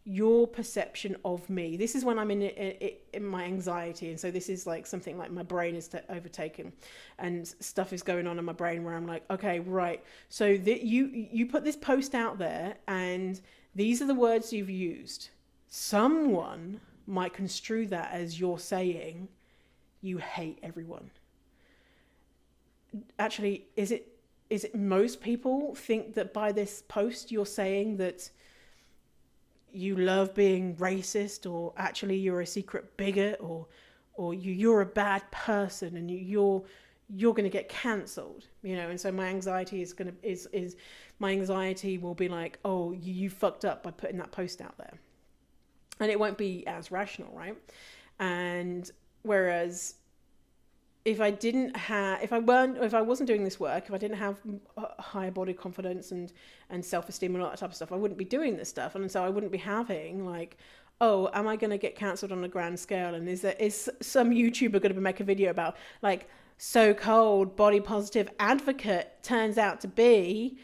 your perception of me. This is when I'm in my anxiety, and so this is like something like my brain is overtaken and stuff is going on in my brain where I'm like, okay, right, so that you put this post out there and these are the words you've used. Someone might construe that as you're saying you hate everyone. Actually, is it most people think that by this post you're saying that you love being racist, or actually you're a secret bigot, or you're a bad person and you're going to get cancelled, and so my anxiety is my anxiety will be like, oh, you fucked up by putting that post out there, and it won't be as rational, right? And whereas if I wasn't doing this work, if I didn't have higher body confidence and self-esteem and all that type of stuff, I wouldn't be doing this stuff. And so I wouldn't be having like, oh, am I going to get cancelled on a grand scale? And is some YouTuber going to make a video about like so-called body positive advocate turns out to be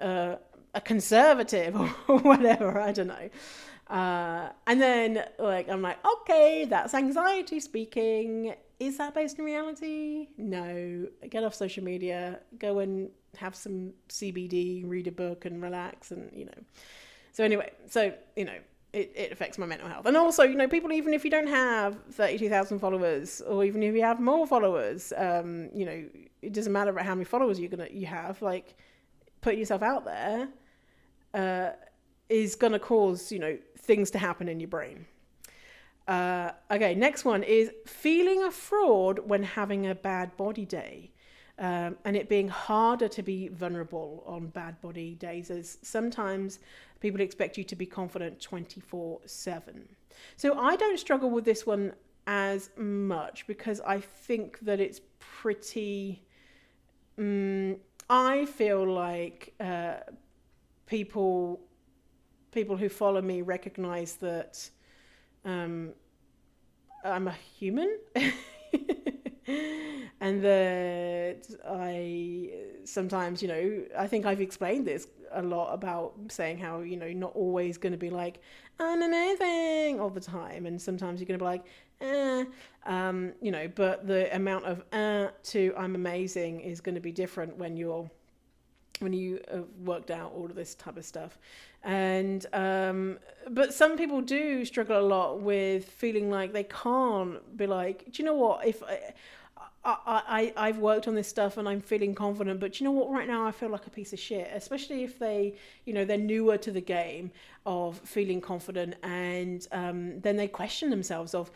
a conservative or whatever, I don't know. And then like, I'm like, okay, that's anxiety speaking. Is that based in reality? No. Get off social media, go and have some CBD, read a book and relax, and so anyway, it affects my mental health. And also, people, even if you don't have 32,000 followers, or even if you have more followers, it doesn't matter about how many followers you have, like putting yourself out there is gonna cause things to happen in your brain. Okay, next one is feeling a fraud when having a bad body day, and it being harder to be vulnerable on bad body days, as sometimes people expect you to be confident 24/7. So I don't struggle with this one as much because I think that it's pretty, I feel like people who follow me recognize that I'm a human and that I sometimes, I think I've explained this a lot about saying how, not always going to be like, I'm amazing all the time. And sometimes you're going to be like, but the amount of to I'm amazing is going to be different when you have worked out all of this type of stuff. And but some people do struggle a lot with feeling like they can't be like, do you know what, if I've worked on this stuff and I'm feeling confident, but do you know what, right now I feel like a piece of shit, especially if they, they're newer to the game of feeling confident, and then they question themselves of,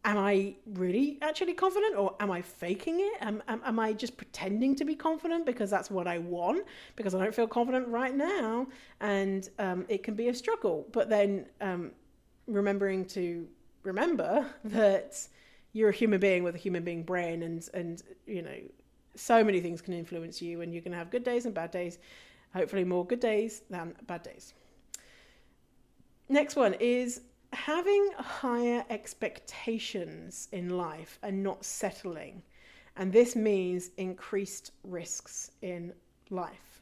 am I really actually confident, or am I faking it? Am I just pretending to be confident because that's what I want, because I don't feel confident right now? And it can be a struggle. But then remembering to remember that you're a human being with a human being brain, and so many things can influence you, and you're going to have good days and bad days, hopefully more good days than bad days. Next one is having higher expectations in life and not settling. And this means increased risks in life.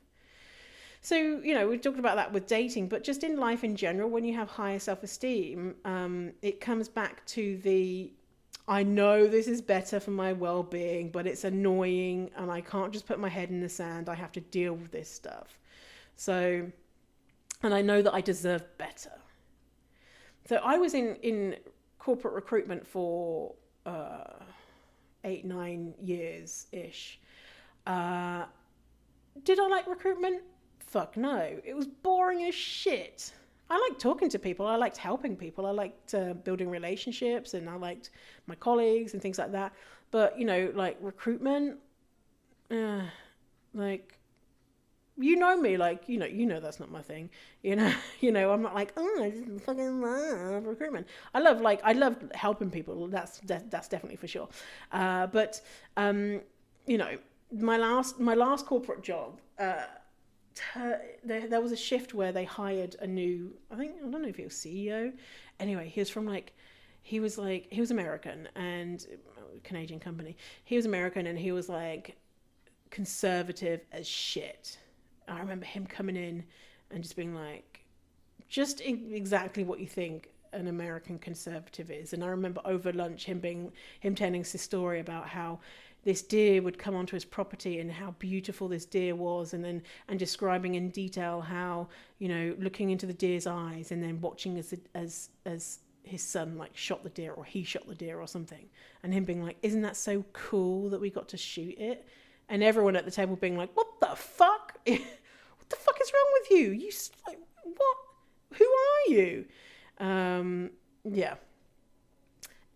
So, we've talked about that with dating, but just in life in general, when you have higher self-esteem, it comes back to I know this is better for my well-being, but it's annoying and I can't just put my head in the sand. I have to deal with this stuff. So, and I know that I deserve better. So I was in corporate recruitment for 8-9 years-ish. Did I like recruitment? Fuck no. It was boring as shit. I liked talking to people. I liked helping people. I liked building relationships, and I liked my colleagues and things like that. But, like recruitment, like... You know me, like, that's not my thing. I'm not like, oh, I just fucking love recruitment. I love helping people. That's definitely for sure. But my last corporate job, there was a shift where they hired a new, I don't know if he was CEO. Anyway, he was American, and Canadian company. He was American, and he was like conservative as shit. I remember him coming in and just being like, just exactly what you think an American conservative is. And I remember over lunch him telling us this story about how this deer would come onto his property and how beautiful this deer was, and describing in detail how, you know, looking into the deer's eyes and then watching as his son like shot the deer, or he shot the deer or something, and him being like, isn't that so cool that we got to shoot it? And everyone at the table being like, what the fuck? What the fuck is wrong with you? You like, what? Who are you? Yeah.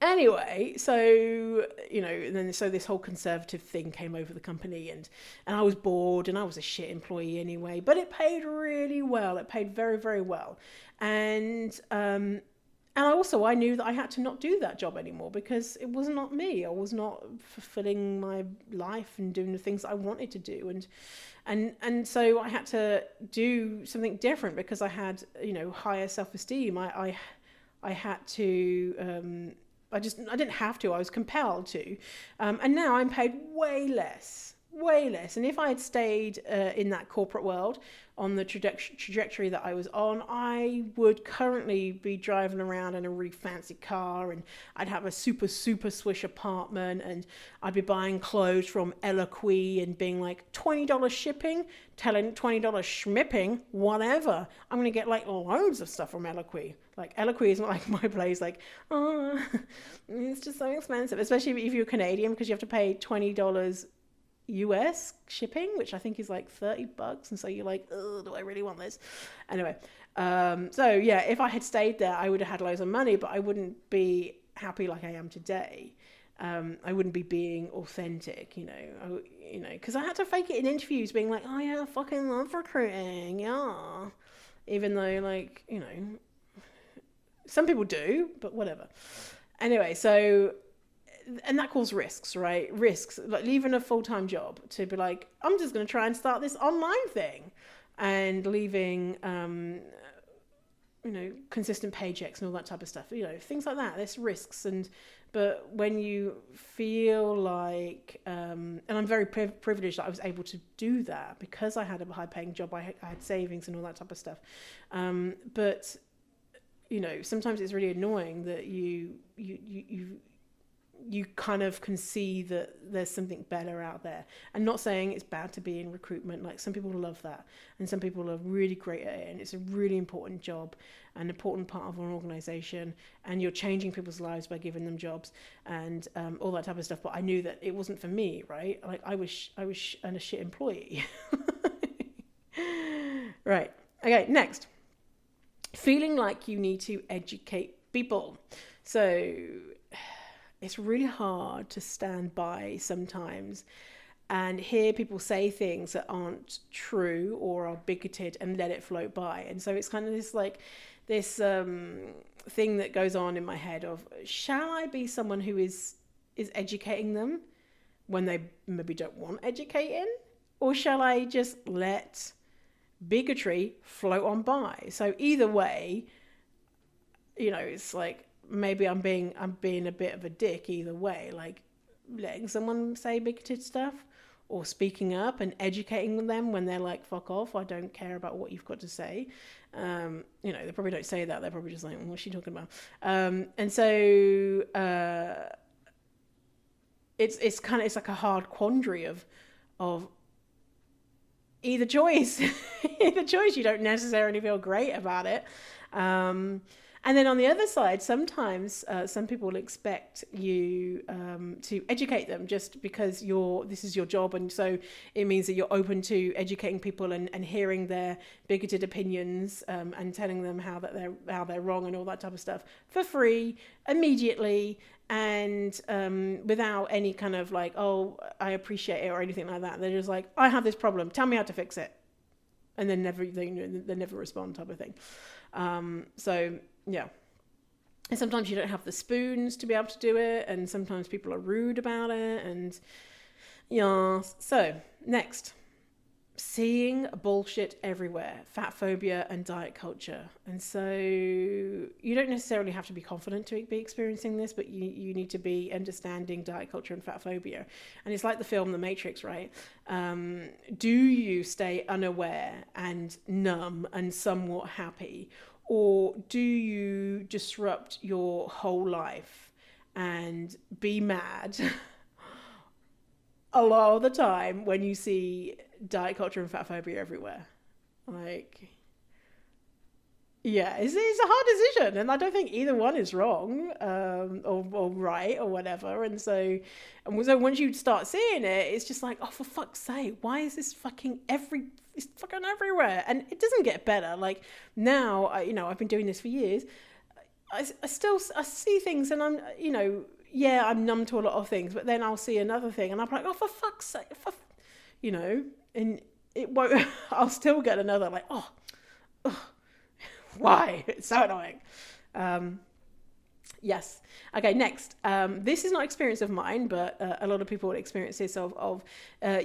Anyway, so, you know, and then so this whole conservative thing came over the company, and I was bored, and I was a shit employee anyway, but it paid really well. It paid very, very well. And I knew that I had to not do that job anymore because it was not me. I was not fulfilling my life and doing the things that I wanted to do. And so I had to do something different because I had, you know, higher self-esteem. I had to, I didn't have to, I was compelled to. And now I'm paid way less. And if I had stayed in that corporate world on the trajectory that I was on, I would currently be driving around in a really fancy car, and I'd have a super, super swish apartment, and I'd be buying clothes from Eloquii and being like, $20 shipping, telling $20 schmipping, whatever. I'm going to get like loads of stuff from Eloquii. Like, Eloquii is not like my place, like, oh, it's just so expensive, especially if you're Canadian, because you have to pay $20 US shipping, which I think is like $30, and so you're like, oh, do I really want this? Anyway, so yeah, if I had stayed there, I would have had loads of money, but I wouldn't be happy like I am today. I wouldn't be being authentic, you know, because I had to fake it in interviews, being like, oh yeah, I fucking love recruiting, yeah, even though, like, you know, some people do, but whatever. Anyway, so. And that caused risks, right? Risks, like leaving a full-time job to be like, I'm just going to try and start this online thing, and leaving, you know, consistent paychecks and all that type of stuff, you know, things like that. There's risks. But when you feel like, and I'm very privileged that I was able to do that because I had a high-paying job, I had savings and all that type of stuff. But, you know, sometimes it's really annoying that you kind of can see that there's something better out there. And not saying it's bad to be in recruitment. Like, some people love that, and some people are really great at it, and it's a really important job, an important part of an organization, and you're changing people's lives by giving them jobs and all that type of stuff. But I knew that it wasn't for me, right? Like, I was a shit employee. Right. Okay, next. Feeling like you need to educate people. So it's really hard to stand by sometimes and hear people say things that aren't true or are bigoted and let it float by. And so it's kind of this thing that goes on in my head of, shall I be someone who is educating them when they maybe don't want educating? Or shall I just let bigotry float on by? So either way, you know, it's like, maybe I'm being a bit of a dick either way, like letting someone say bigoted stuff, or speaking up and educating them when they're like, fuck off, I don't care about what you've got to say. You know, they probably don't say that, they're probably just like, what's she talking about? And so it's like a hard quandary of either choice. You don't necessarily feel great about it. And then on the other side, sometimes some people expect you to educate them just because this is your job, and so it means that you're open to educating people and hearing their bigoted opinions and telling them how they're wrong and all that type of stuff for free, immediately, and without any kind of like, oh, I appreciate it or anything like that. They're just like, I have this problem, tell me how to fix it, and then they never respond, type of thing. So yeah, and sometimes you don't have the spoons to be able to do it, and sometimes people are rude about it, and yeah. So next, seeing bullshit everywhere, fat phobia and diet culture. And so you don't necessarily have to be confident to be experiencing this, but you need to be understanding diet culture and fat phobia. And it's like the film The Matrix, right? Do you stay unaware and numb and somewhat happy, or do you disrupt your whole life and be mad a lot of the time when you see diet culture and fat phobia everywhere? Like, yeah, it's a hard decision, and I don't think either one is wrong or right or whatever. And so once you start seeing it, it's just like, oh, for fuck's sake, why is this it's fucking everywhere? And it doesn't get better. Like now, I've been doing this for years. I see things, and I'm, I'm numb to a lot of things, but then I'll see another thing and I'm like, oh, for fuck's sake, and it won't, I'll still get another, like, oh, why? It's so annoying. Yes. Okay, next. This is not experience of mine, but a lot of people would experience this of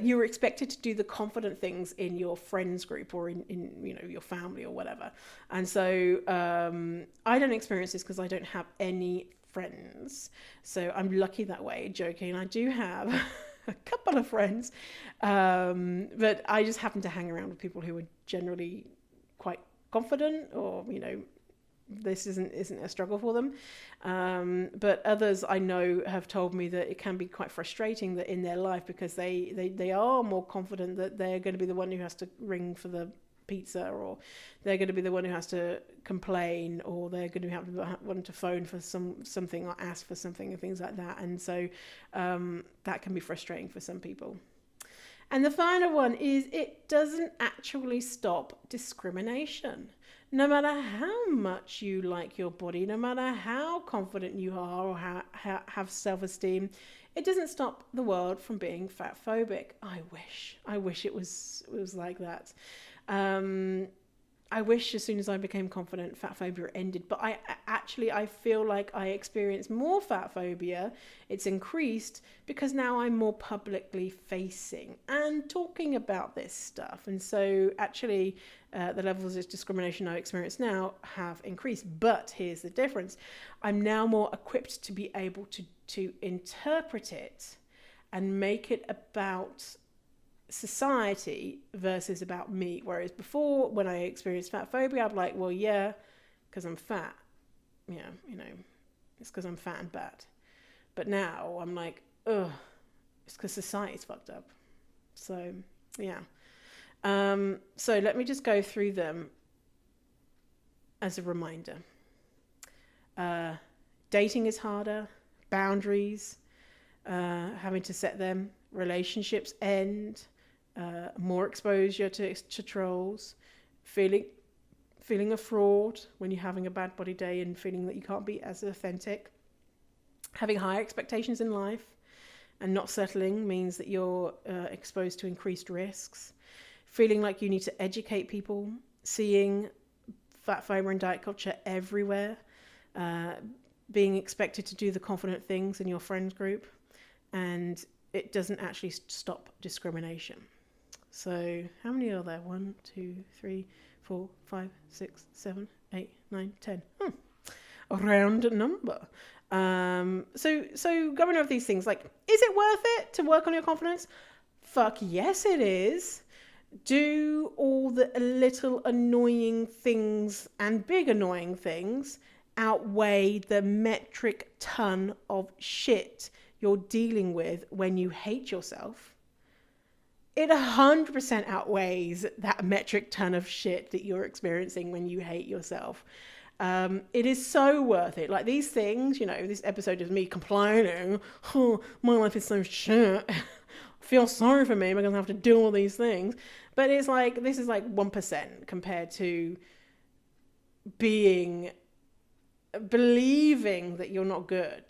you were expected to do the confident things in your friends group or in your family or whatever. And so I don't experience this because I don't have any friends. So I'm lucky that way, joking. I do have a couple of friends, but I just happen to hang around with people who are generally quite confident, or this isn't a struggle for them. But others I know have told me that it can be quite frustrating that in their life, because they are more confident that they're going to be the one who has to ring for the pizza, or they're going to be the one who has to complain, or they're going to have one to phone for something or ask for something and things like that. And so that can be frustrating for some people. And the final one is, it doesn't actually stop discrimination. No matter how much you like your body, no matter how confident you are or have self-esteem, it doesn't stop the world from being fat phobic. I wish it was like that. I wish as soon as I became confident, fat phobia ended. But I feel like I experience more fat phobia. It's increased because now I'm more publicly facing and talking about this stuff. And so actually the levels of discrimination I experience now have increased. But here's the difference. I'm now more equipped to be able to interpret it and make it about society versus about me. Whereas before, when I experienced fat phobia, I'd be like, well, yeah, because I'm fat. Yeah, it's because I'm fat and bad. But now I'm like, ugh, it's because society's fucked up. So, yeah. So let me just go through them as a reminder. Dating is harder. Boundaries, having to set them. Relationships end. More exposure to trolls, feeling a fraud when you're having a bad body day and feeling that you can't be as authentic, having higher expectations in life and not settling means that you're exposed to increased risks, feeling like you need to educate people, seeing fat phobia and diet culture everywhere, being expected to do the confident things in your friends group, and it doesn't actually stop discrimination. So how many are there? 1, 2, 3, 4, 5, 6, 7, 8, 9, 10. A round number. So going over these things, like, is it worth it to work on your confidence? Fuck yes, it is. Do all the little annoying things and big annoying things outweigh the metric ton of shit you're dealing with when you hate yourself? It 100% outweighs that metric ton of shit that you're experiencing when you hate yourself. It is so worth it. Like, these things, this episode is me complaining, oh, my life is so shit. Feel sorry for me because I have to do all these things. But it's like, this is like 1% compared to believing that you're not good.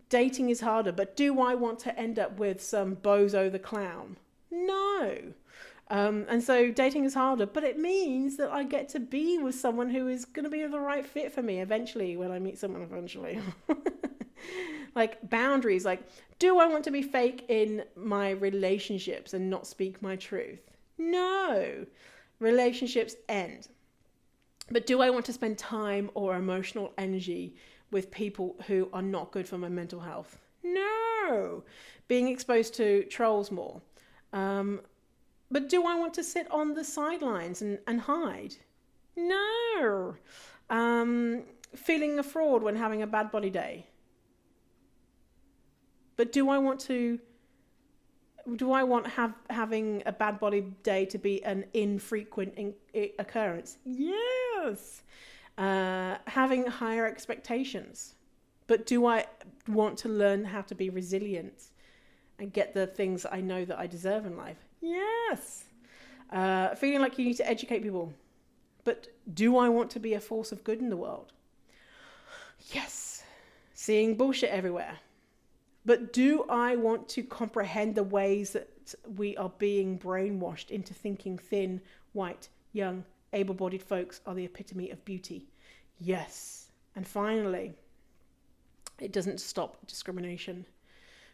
Dating is harder, but do I want to end up with some bozo the clown? No. And so dating is harder, but it means that I get to be with someone who is going to be the right fit for me eventually, when I meet someone eventually. Like, boundaries, like, do I want to be fake in my relationships and not speak my truth? No. Relationships end. But do I want to spend time or emotional energy with people who are not good for my mental health? No. Being exposed to trolls more. But do I want to sit on the sidelines and hide? No. Feeling a fraud when having a bad body day. But do I want having a bad body day to be an infrequent occurrence? Yes. Having higher expectations. But do I want to learn how to be resilient and get the things that I know that I deserve in life? Yes. Feeling like you need to educate people. But do I want to be a force of good in the world? Yes. Seeing bullshit everywhere. But do I want to comprehend the ways that we are being brainwashed into thinking thin, white, young, able-bodied folks are the epitome of beauty? Yes. And finally, it doesn't stop discrimination.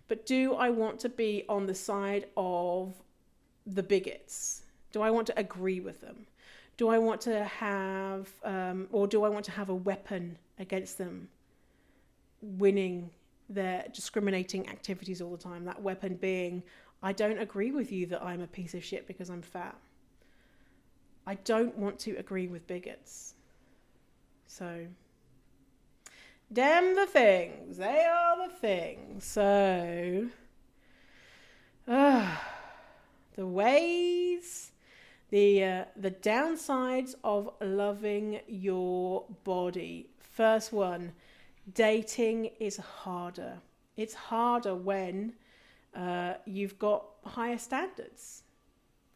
But do I want to be on the side of the bigots? Do I want to agree with them? Do I want to have, a weapon against them, winning their discriminating activities all the time? That weapon being, I don't agree with you that I'm a piece of shit because I'm fat. I don't want to agree with bigots. So, damn the things. They are the things. So, the ways, the downsides of loving your body. First one, dating is harder. It's harder when you've got higher standards.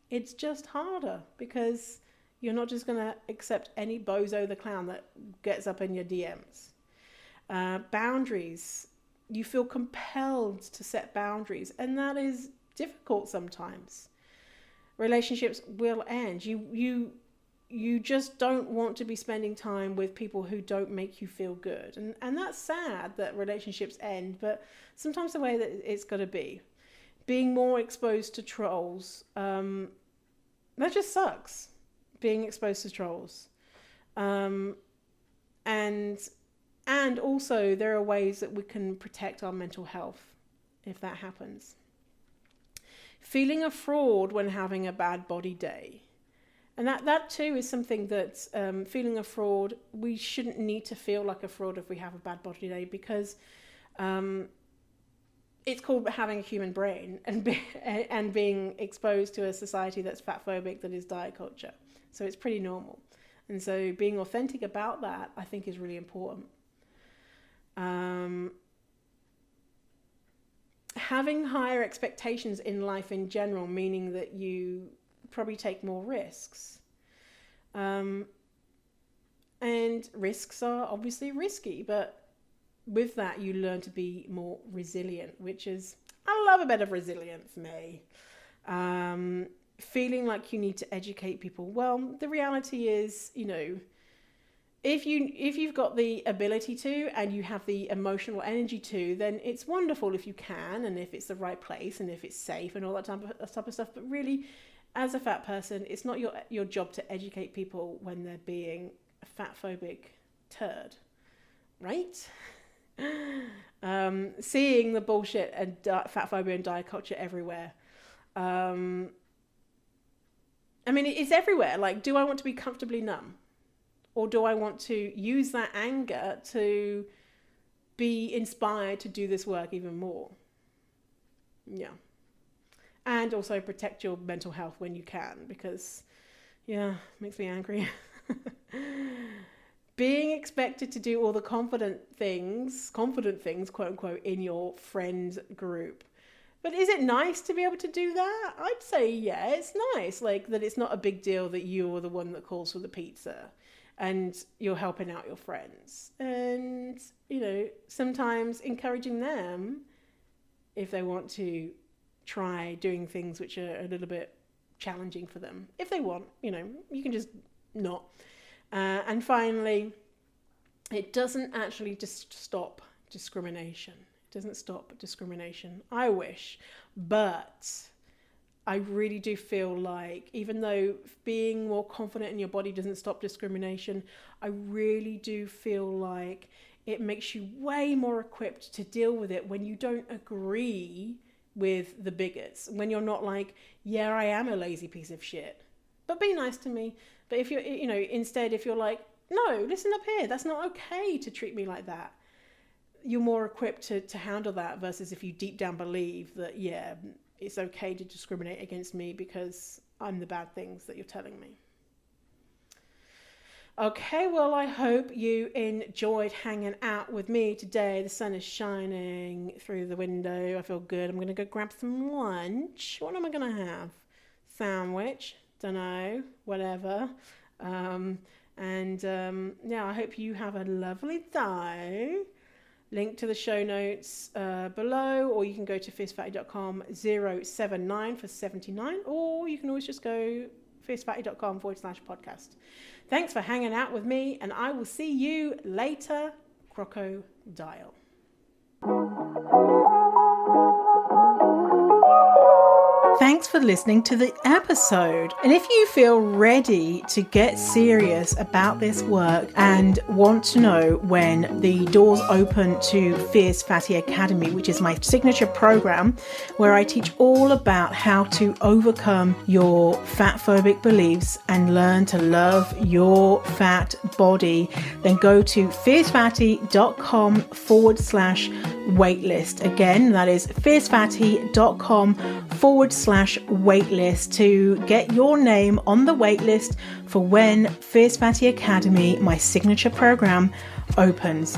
It's just harder because you're not just going to accept any bozo the clown that gets up in your DMs. Boundaries. You feel compelled to set boundaries, and that is difficult sometimes. Relationships will end. You just don't want to be spending time with people who don't make you feel good. And that's sad that relationships end, but sometimes the way that it's got to be. Being more exposed to trolls, that just sucks. Being exposed to trolls. And also there are ways that we can protect our mental health if that happens. Feeling a fraud when having a bad body day. And that too is something that feeling a fraud, we shouldn't need to feel like a fraud if we have a bad body day, because it's called having a human brain and being exposed to a society that's fat phobic, that is diet culture. So it's pretty normal. And so being authentic about that, I think, is really important. Having higher expectations in life in general, meaning that you probably take more risks. And risks are obviously risky, but with that you learn to be more resilient, which is, I love a bit of resilience, me. Feeling like you need to educate people. Well, the reality is, if you've got the ability to, and you have the emotional energy to, then it's wonderful if you can, and if it's the right place, and if it's safe and all that type of stuff. But really, as a fat person, it's not your job to educate people when they're being a fat phobic turd, right? Seeing the bullshit and fat phobia and diet culture everywhere. It's everywhere. Like, do I want to be comfortably numb? Or do I want to use that anger to be inspired to do this work even more? Yeah. And also protect your mental health when you can, because, it makes me angry. Being expected to do all the confident things, quote unquote, in your friend group. But is it nice to be able to do that? I'd say, yeah, it's nice. Like, that it's not a big deal that you're the one that calls for the pizza and you're helping out your friends. And, sometimes encouraging them, if they want to try doing things which are a little bit challenging for them. If they want, you can just not. And finally, it doesn't actually just stop discrimination. It doesn't stop discrimination. I wish. But I really do feel like, even though being more confident in your body doesn't stop discrimination, I really do feel like it makes you way more equipped to deal with it when you don't agree with the bigots. When you're not like, yeah, I am a lazy piece of shit, but be nice to me. But if you're, instead, if you're like, no, listen up here, that's not okay to treat me like that, you're more equipped to handle that, versus if you deep down believe that, yeah, it's okay to discriminate against me because I'm the bad things that you're telling me. Okay, well, I hope you enjoyed hanging out with me today. The sun is shining through the window. I feel good. I'm going to go grab some lunch. What am I going to have? Sandwich? Dunno. Whatever. Yeah, I hope you have a lovely day. Link to the show notes below, or you can go to fiercefatty.com 079 for 79, or you can always just go fiercefatty.com/podcast. Thanks for hanging out with me, and I will see you later, crocodile. Thanks for listening to the episode. And if you feel ready to get serious about this work and want to know when the doors open to Fierce Fatty Academy, which is my signature program where I teach all about how to overcome your fat phobic beliefs and learn to love your fat body, then go to fiercefatty.com/waitlist. Again, that is fiercefatty.com/waitlist to get your name on the waitlist for when Fierce Fatty Academy, my signature program, opens.